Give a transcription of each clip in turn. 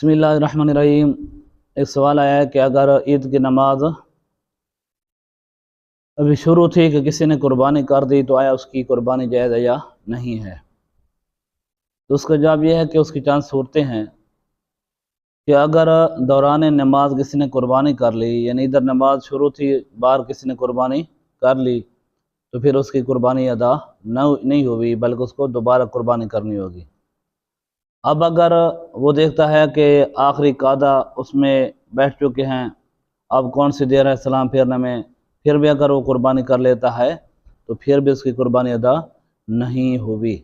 بسم اللہ الرحمن الرحیم۔ ایک سوال آیا ہے کہ اگر عید کی نماز ابھی شروع تھی کہ کسی نے قربانی کر دی تو آیا اس کی قربانی جائز ہے یا نہیں ہے؟ تو اس کا جواب یہ ہے کہ اس کی چند صورتیں ہیں کہ اگر دوران نماز کسی نے قربانی کر لی، یعنی ادھر نماز شروع تھی باہر کسی نے قربانی کر لی، تو پھر اس کی قربانی ادا نہیں ہوئی بلکہ اس کو دوبارہ قربانی کرنی ہوگی۔ اب اگر وہ دیکھتا ہے کہ آخری قادہ اس میں بیٹھ چکے ہیں، اب کون سی دیر ہے سلام پھیرنے میں، پھر بھی اگر وہ قربانی کر لیتا ہے تو پھر بھی اس کی قربانی ادا نہیں ہوئی۔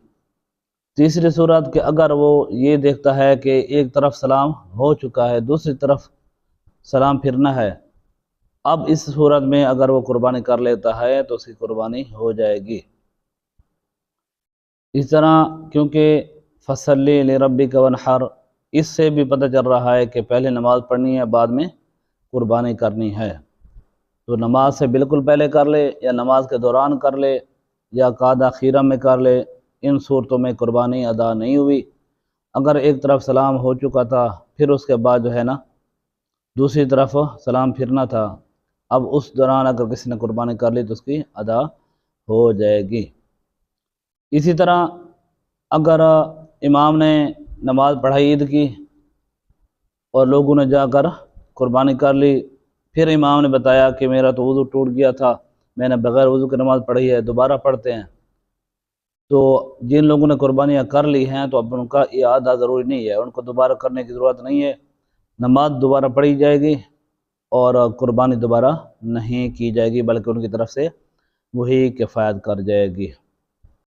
تیسری صورت کہ اگر وہ یہ دیکھتا ہے کہ ایک طرف سلام ہو چکا ہے، دوسری طرف سلام پھرنا ہے، اب اس صورت میں اگر وہ قربانی کر لیتا ہے تو اس کی قربانی ہو جائے گی۔ اس طرح کیونکہ فصلی لربک وانحر، اس سے بھی پتہ چل رہا ہے کہ پہلے نماز پڑھنی ہے بعد میں قربانی کرنی ہے، تو نماز سے بالکل پہلے کر لے یا نماز کے دوران کر لے یا قادہ خیرہ میں کر لے، ان صورتوں میں قربانی ادا نہیں ہوئی۔ اگر ایک طرف سلام ہو چکا تھا پھر اس کے بعد جو ہے نا دوسری طرف سلام پھرنا تھا، اب اس دوران اگر کسی نے قربانی کر لی تو اس کی ادا ہو جائے گی۔ اسی طرح اگر امام نے نماز پڑھائی عید کی اور لوگوں نے جا کر قربانی کر لی، پھر امام نے بتایا کہ میرا تو وضو ٹوٹ گیا تھا، میں نے بغیر وضو کی نماز پڑھی ہے، دوبارہ پڑھتے ہیں، تو جن لوگوں نے قربانیاں کر لی ہیں تو اب ان کا اعادہ ضروری نہیں ہے، ان کو دوبارہ کرنے کی ضرورت نہیں ہے، نماز دوبارہ پڑھی جائے گی اور قربانی دوبارہ نہیں کی جائے گی بلکہ ان کی طرف سے وہی کفایت کر جائے گی۔